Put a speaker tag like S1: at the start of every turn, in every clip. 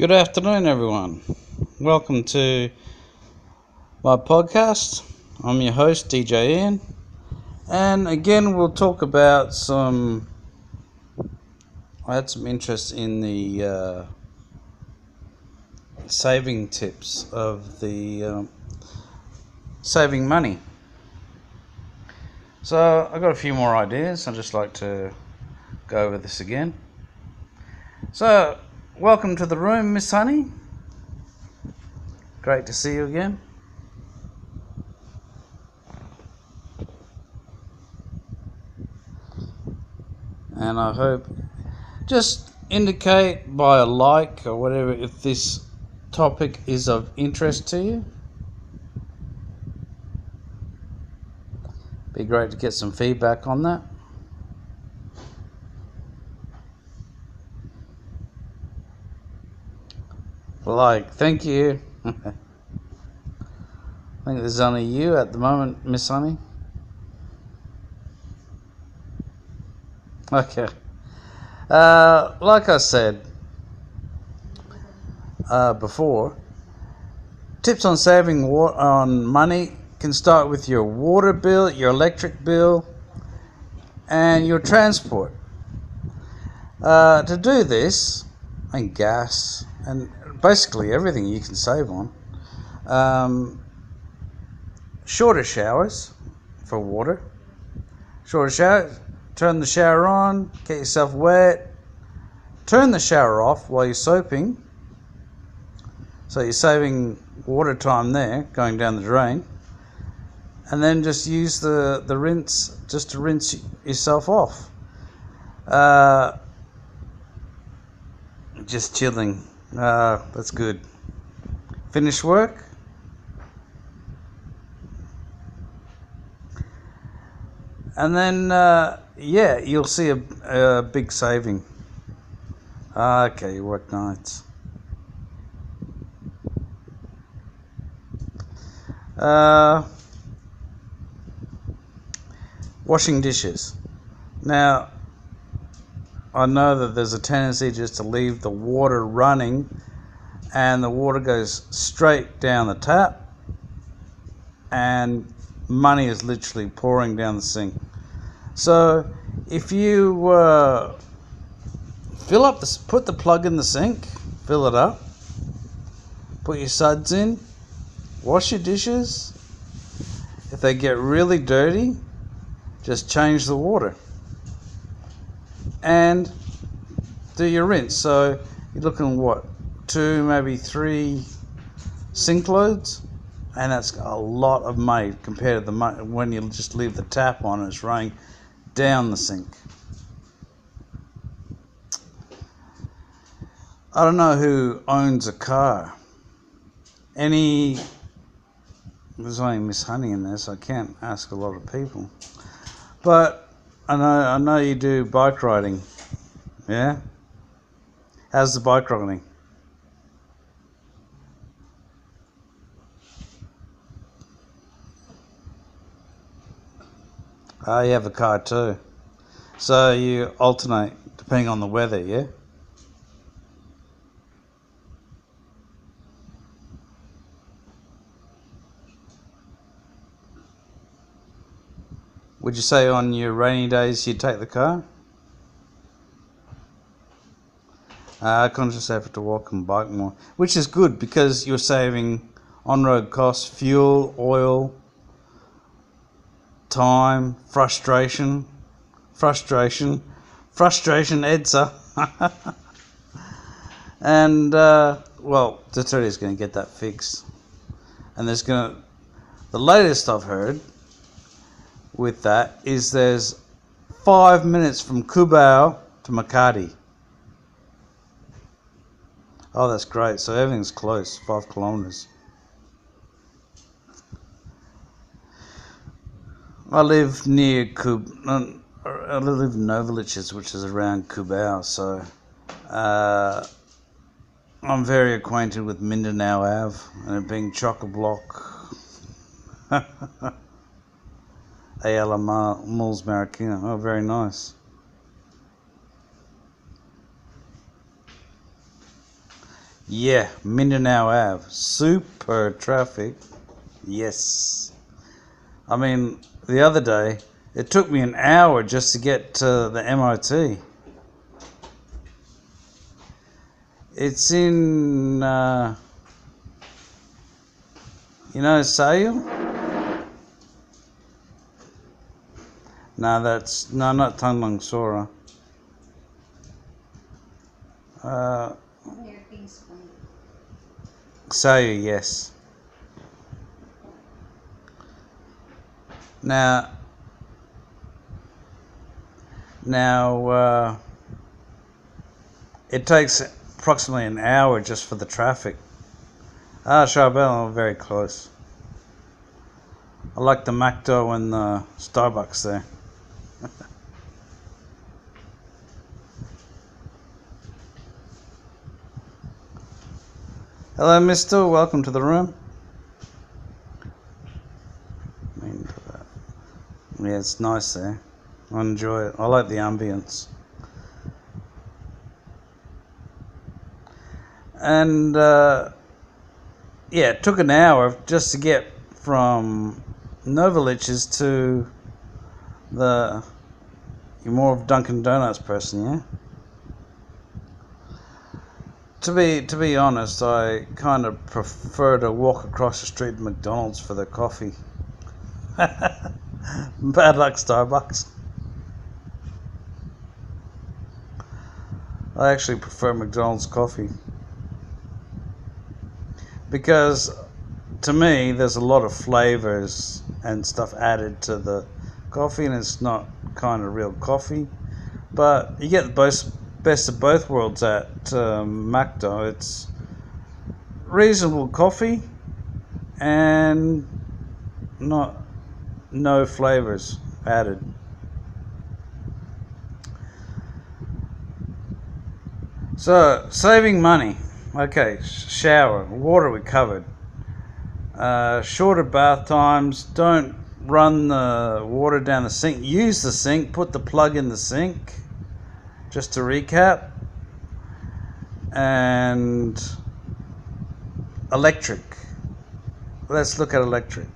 S1: Good afternoon, everyone. Welcome to my podcast. I'm your host, DJ Ian, and again, we'll talk about I had some interest in the saving tips of the saving money. So, I've got a few more ideas. I'd just like to go over this again. So, welcome to the room, Miss Honey. Great to see you again. And I hope, just indicate by a like or whatever if this topic is of interest to you. Be great to get some feedback on that. Like, thank you. I think there's only you at the moment, Miss Honey. Okay. Like I said before, tips on saving on money can start with your water bill, your electric bill, and your transport. To do this, and gas, and basically everything you can save on. Shorter showers for water. Shorter shower, turn the shower on, get yourself wet, turn the shower off while you're soaping, so you're saving water time there going down the drain, and then just use the rinse just to rinse yourself off. Just chilling. That's good. Finish work. And then, you'll see a big saving. Okay, you work nights. Washing dishes. Now, I know that there's a tendency just to leave the water running and the water goes straight down the tap and money is literally pouring down the sink. So if you put the plug in the sink, fill it up, put your suds in, wash your dishes. If they get really dirty, just change the water and do your rinse. So you're looking what, 2 maybe 3 sink loads, and that's a lot of money compared to the when you just leave the tap on and it's running down the sink. I don't know who owns a car. There's only Miss Honey in there, so I can't ask a lot of people. But I know you do bike riding. Yeah? How's the bike riding? Oh, you have a car too. So you alternate depending on the weather, yeah? Would you say on your rainy days you take the car? Conscious effort to walk and bike more, which is good because you're saving on-road costs, fuel, oil, time, frustration, Edsa. And, Deterio's going to get that fixed. And the latest I've heard with that is there's 5 minutes from Cubao to Makati. Oh, that's great. So everything's close, 5 kilometres. I live near I live in Novaliches, which is around Cubao, so I'm very acquainted with Mindanao Ave and it being chock-a-block. Ayala Malls Marikina. Oh, very nice. Yeah, Mindanao Ave. Super traffic. Yes. I mean, the other day, it took me an hour just to get to the MIT. It's in, Sale? No, not Tanlang Sora. Sale, yes. Now, it takes approximately an hour just for the traffic. Charbel, very close. I like the McDo and the Starbucks there. Hello, mister. Welcome to the room. Yeah, it's nice there. I enjoy it. I like the ambience. And, it took an hour just to get from Novalich's to you're more of Dunkin' Donuts person, yeah? To be honest, I kind of prefer to walk across the street to McDonald's for the coffee. Bad luck, Starbucks. I actually prefer McDonald's coffee. Because, to me, there's a lot of flavors and stuff added to the coffee, and it's not kind of real coffee. But you get the best of both worlds at McDo. It's reasonable coffee and no flavors added. So, saving money. Okay, shower, water we covered. Shorter bath times. Don't run the water down the sink. Use the sink. Put the plug in the sink. Just to recap. And electric. Let's look at electric.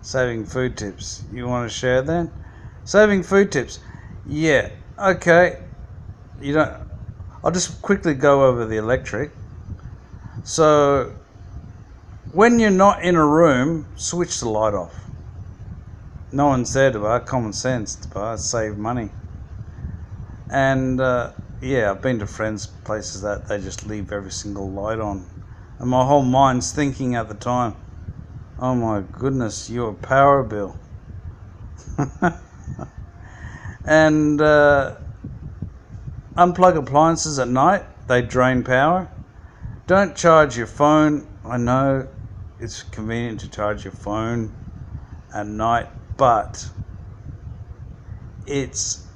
S1: Saving food tips. You want to share that? Saving food tips. Yeah. Okay. I'll just quickly go over the electric. So, when you're not in a room, switch the light off. No one's there to common sense to save money. And, I've been to friends' places that they just leave every single light on. And my whole mind's thinking at the time, oh my goodness, your power bill. And, unplug appliances at night. They drain power. Don't charge your phone. I know it's convenient to charge your phone at night, but it's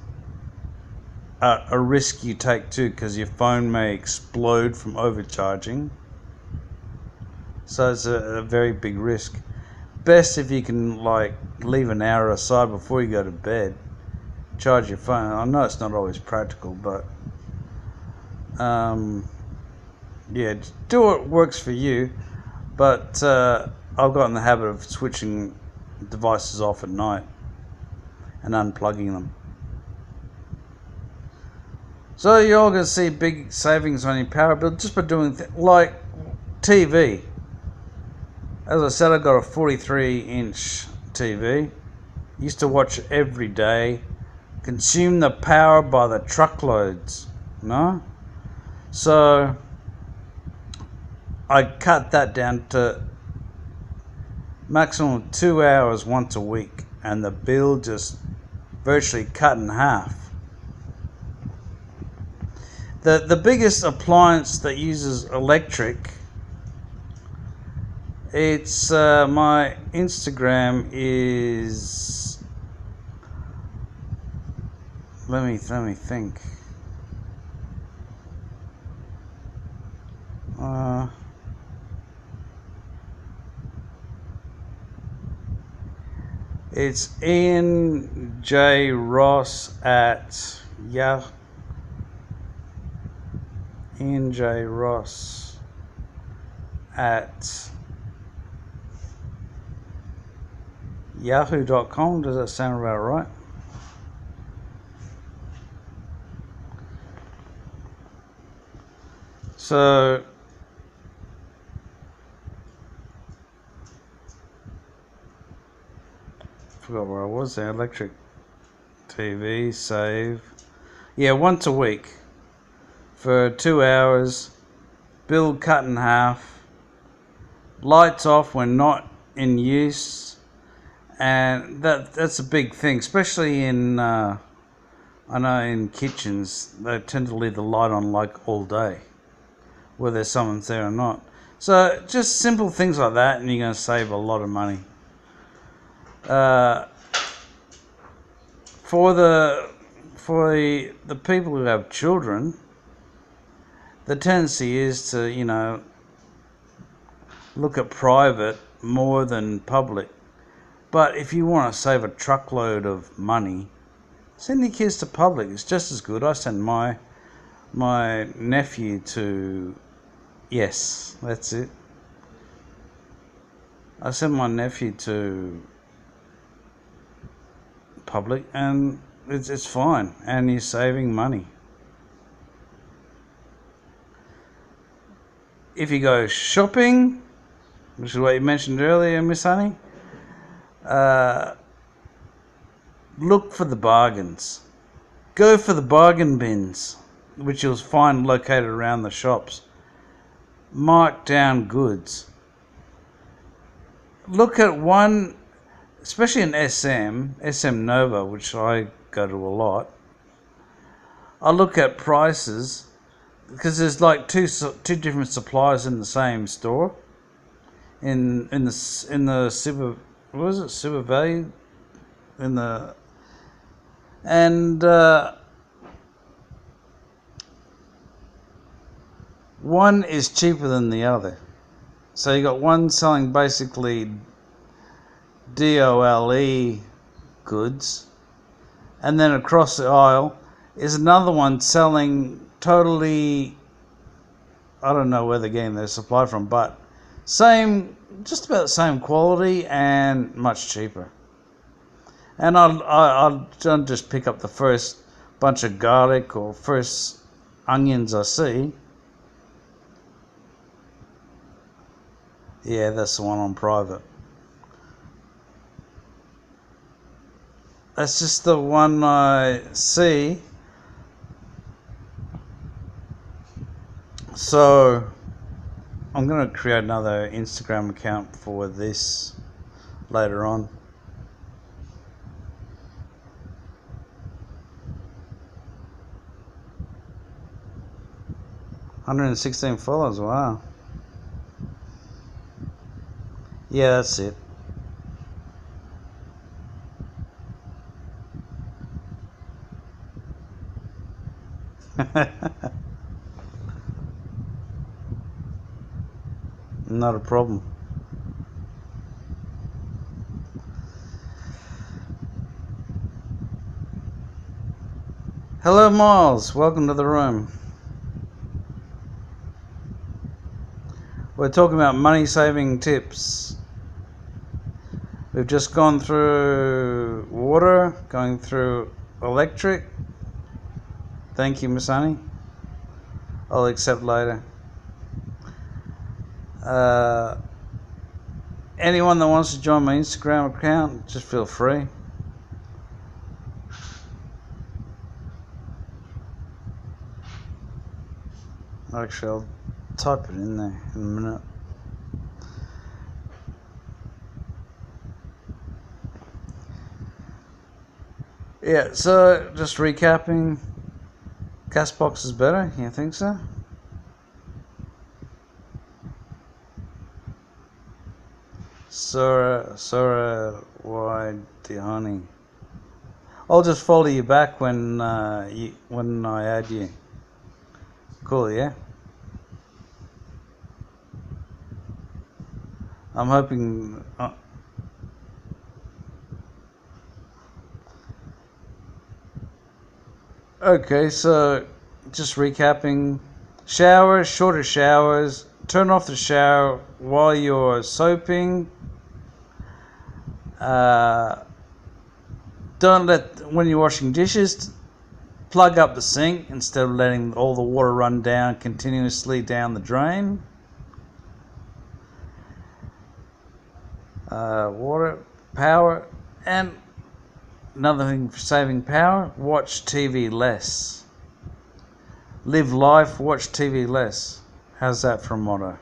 S1: a risk you take too, because your phone may explode from overcharging. So it's a very big risk. Best if you can leave an hour aside before you go to bed. Charge your phone. I know it's not always practical, but do what works for you. But I've got in the habit of switching devices off at night and unplugging them. So you're all going to see big savings on your power bill just by doing like TV. As I said, I got a 43-inch TV. Used to watch it every day. Consume the power by the truckloads. No? So I cut that down to maximum 2 hours once a week, and the bill just virtually cut in half. The biggest appliance that uses electric, it's my Instagram is, let me think. It's Ian J. Ross at Ian J. Ross at yahoo.com. Does that sound about right? So forgot where I was there. Electric TV, save. Yeah, once a week for 2 hours. Bill cut in half. Lights off when not in use. And that's a big thing, especially in, I know in kitchens, they tend to leave the light on like all day, whether someone's there or not. So just simple things like that, and you're going to save a lot of money. For the people who have children, the tendency is to, look at private more than public. But if you want to save a truckload of money, send your kids to public. It's just as good. I sent my nephew to, yes, that's it. I sent my nephew to public, and it's fine, and he's saving money. If you go shopping, which is what you mentioned earlier, Miss Honey, look for the bargains. Go for the bargain bins, which you'll find located around the shops. Mark down goods. Look at one, especially in SM Nova, which I go to a lot. I look at prices because there's like two different suppliers in the same store. In the super, what was it, super value, and one is cheaper than the other. So you got one selling basically DOLE goods, and then across the aisle is another one selling totally, I don't know where they're getting their supply from, but just about the same quality and much cheaper. And I'll just pick up the first bunch of garlic or first onions I see. Yeah, that's the one on private. That's just the one I see. So I'm going to create another Instagram account for this later on. $116 followers, wow. Yeah, that's it. Not a problem. Hello, Miles. Welcome to the room. We're talking about money saving tips. We've just gone through water, going through electric. Thank you, Miss Honey. I'll accept later. Anyone that wants to join my Instagram account, just feel free. Actually, I'll type it in there in a minute. Yeah, so just recapping. Castbox is better, you think so? Sora, why honey? I'll just follow you back when I add you. Cool, yeah. I'm hoping. Okay, so just recapping. Showers, shorter showers. Turn off the shower while you're soaping. Don't let, when you're washing dishes, plug up the sink instead of letting all the water run down continuously down the drain. Water, power, and another thing for saving power, watch TV less. Live life, watch TV less. How's that for a motto?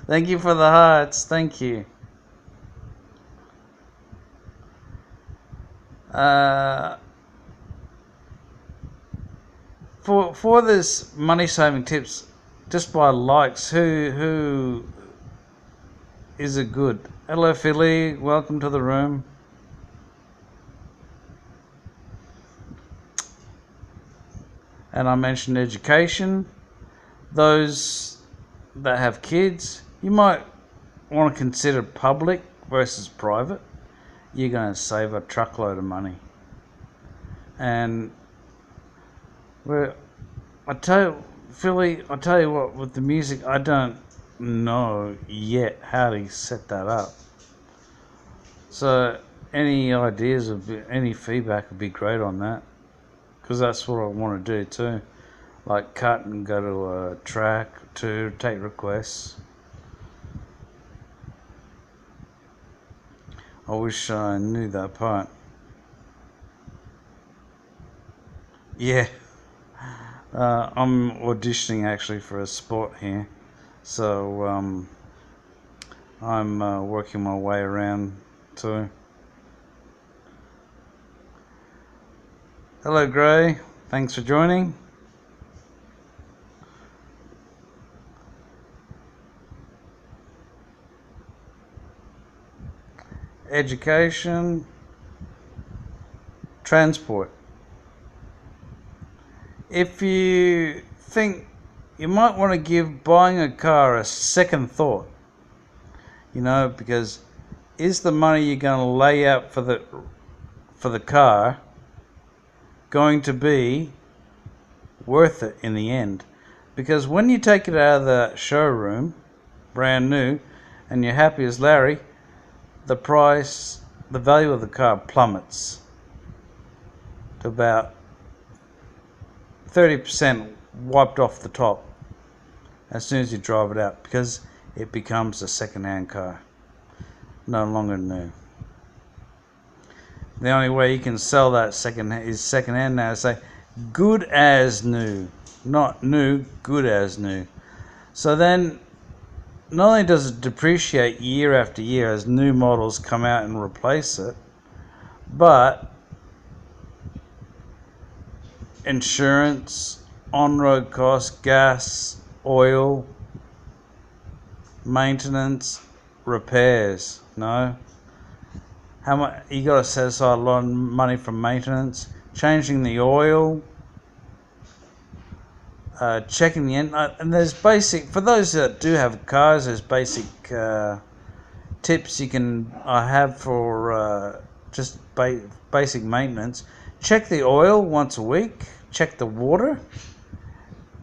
S1: Thank you for the hearts. Thank you. For this money saving tips, just by likes, who is it good? Hello Philly, welcome to the room. And I mentioned education. Those that have kids, you might want to consider public versus private. You're going to save a truckload of money. And I tell you, Philly, I tell you what, with the music, I don't know yet how to set that up. So any ideas, any feedback would be great on that. Because that's what I want to do too. Like cut and go to a track to take requests. I wish I knew that part. Yeah. I'm auditioning actually for a spot here. So I'm working my way around too. Hello Gray, thanks for joining. Education, transport. If you think you might want to give buying a car a second thought, because is the money you're going to lay out for the car going to be worth it in the end? Because when you take it out of the showroom brand new and you're happy as Larry, the value of the car plummets to about 30% wiped off the top as soon as you drive it out, because it becomes a second-hand car, no longer new. The only way you can sell that second-hand now is say good as new, not new, good as new. So then not only does it depreciate year after year as new models come out and replace it, but insurance, on-road costs, gas, oil, maintenance, repairs. No, how much you got to set aside a lot of money for maintenance, changing the oil, checking the engine. And there's basic, for those that do have cars, there's basic tips I have for just basic maintenance. Check the oil once a week. Check the water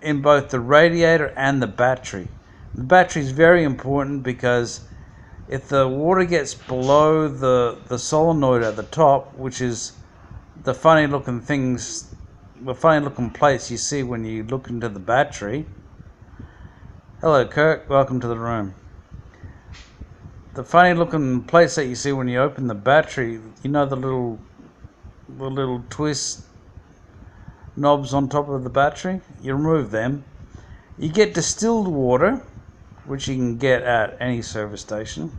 S1: in both the radiator and the battery. The battery is very important because if the water gets below the solenoid at the top, which is the funny looking plates you see when you look into the battery. Hello Kirk, welcome to the room. The funny looking plates that you see when you open the battery, the little twist knobs on top of the battery, you remove them. You get distilled water, which you can get at any service station,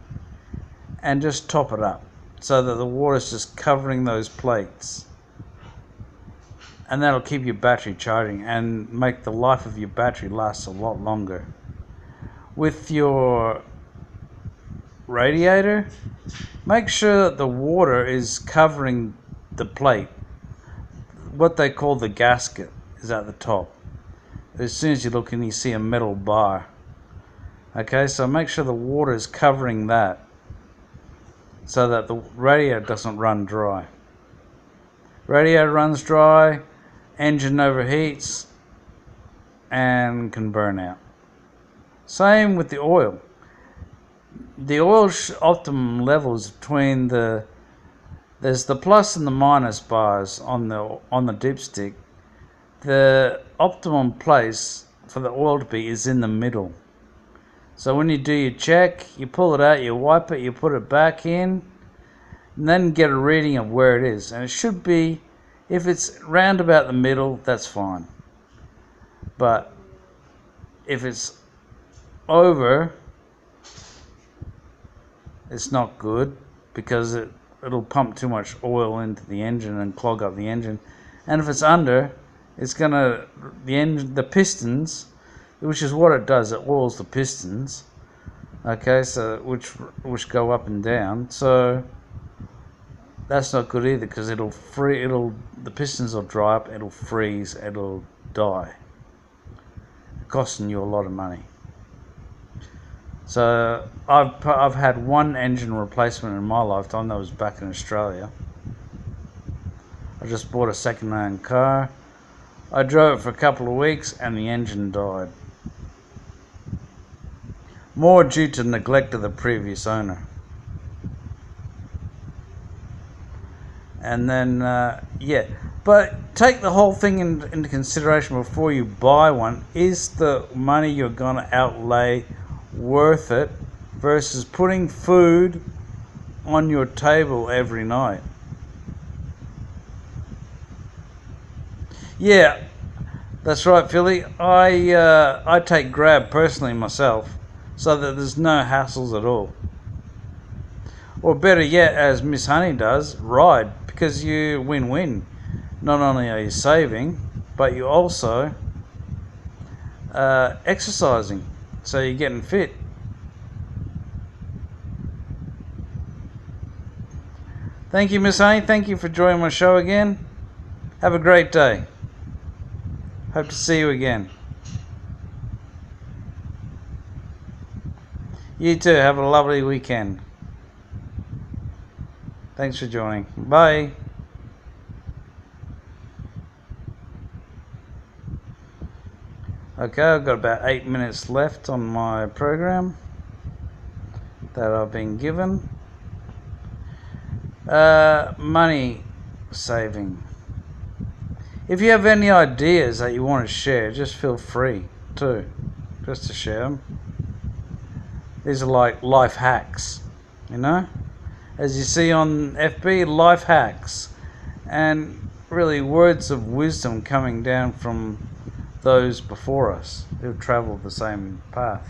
S1: and just top it up so that the water is just covering those plates, and that'll keep your battery charging and make the life of your battery last a lot longer. With your radiator, make sure that the water is covering the plate. What they call the gasket is at the top. As soon as you look in, you see a metal bar. Okay, so make sure the water is covering that so that the radiator doesn't run dry. Radiator runs dry, engine overheats and can burn out. Same with the oil. The oil optimum levels between there's the plus and the minus bars on the dipstick. The optimum place for the oil to be is in the middle. So when you do your check, you pull it out, you wipe it, you put it back in, and then get a reading of where it is. And it should be, if it's round about the middle, that's fine. But if it's over, it's not good, because it'll pump too much oil into the engine and clog up the engine. And if it's under, it's gonna the pistons, which is what it does. It oils the pistons. Okay, so which go up and down. So that's not good either, because the pistons will dry up, it'll freeze, it'll die, costing you a lot of money. So I've had one engine replacement in my lifetime. That was back in Australia. I just bought a second-hand car. I drove it for a couple of weeks and the engine died. More due to neglect of the previous owner. And then, but take the whole thing into consideration before you buy one. Is the money you're going to outlay worth it versus putting food on your table every night? Yeah, that's right, Philly. I take Grab personally myself, so that there's no hassles at all. Or better yet, as Miss Honey does, ride, because you win-win. Not only are you saving, but you also exercising, so you're getting fit. Thank you, Miss Honey. Thank you for joining my show again. Have a great day. Hope to see you again. You too. Have a lovely weekend. Thanks for joining. Bye. Okay, I've got about 8 minutes left on my program that I've been given. Money saving. If you have any ideas that you want to share, just feel free to share them. These are like life hacks, as you see on FB, life hacks, and really words of wisdom coming down from those before us who've traveled the same path.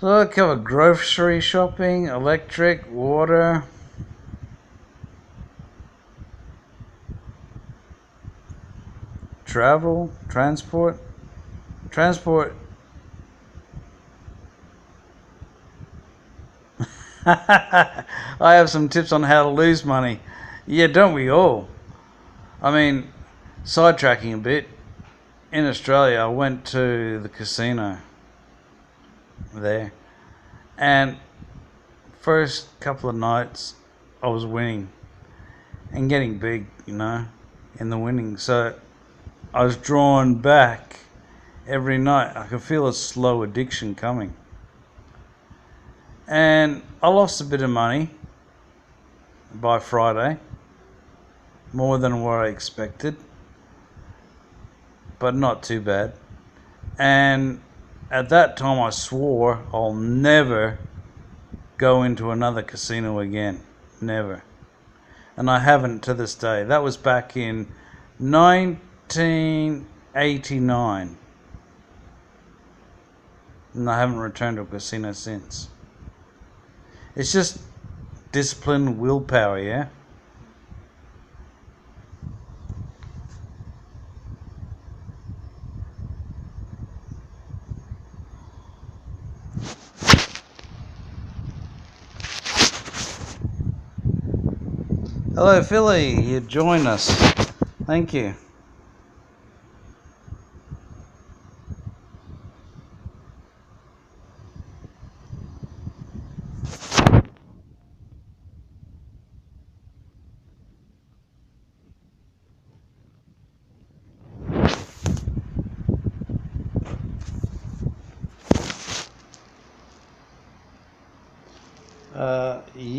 S1: So I cover grocery shopping, electric, water, travel, transport. I have some tips on how to lose money. Yeah, don't we all? I mean, sidetracking a bit. In Australia, I went to the casino there, and first couple of nights I was winning and getting big, in the winning. So I was drawn back every night. I could feel a slow addiction coming. And I lost a bit of money by Friday, more than what I expected, but not too bad. And at that time I swore I'll never go into another casino again. Never. And I haven't to this day. That was back in 1989. And I haven't returned to a casino since. It's just discipline, willpower, yeah? Hello, Philly. You joined us. Thank you.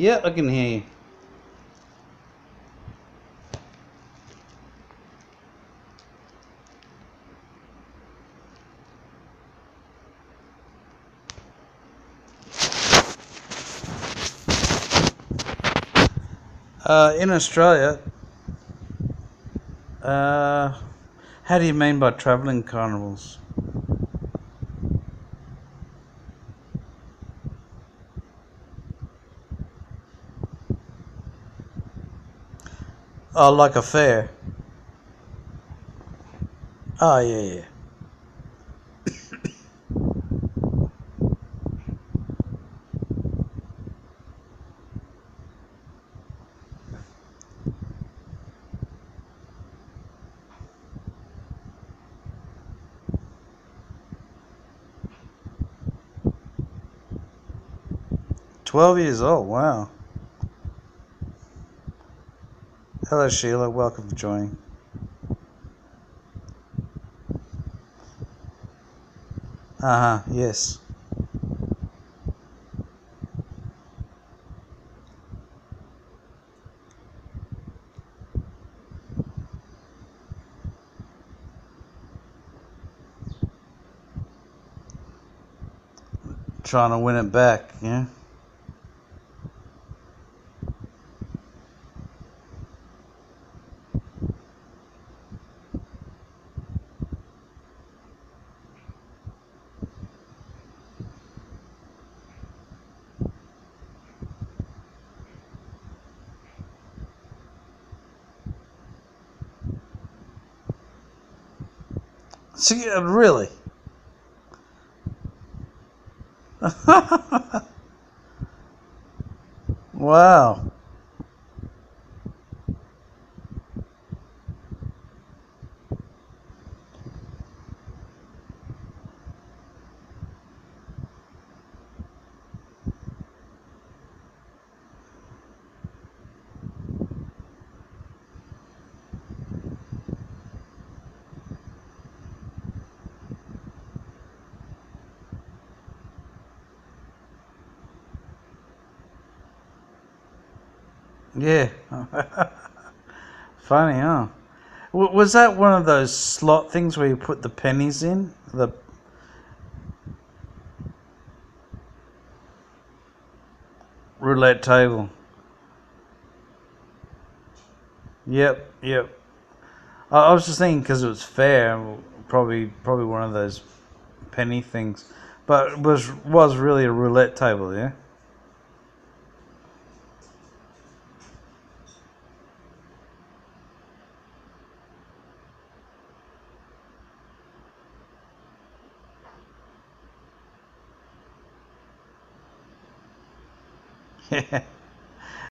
S1: Yeah, I can hear you. In Australia, how do you mean by travelling carnivals? Oh, like a fair. Oh, yeah, yeah. 12 years old, wow. Hello, Sheila. Welcome for joining. Yes. Trying to win it back, yeah? See, really? Wow. Yeah. Funny, huh? Was that one of those slot things where you put the pennies in? The roulette table. Yep, yep. I was just thinking because it was fair, probably one of those penny things, but it was really a roulette table, yeah. Yeah.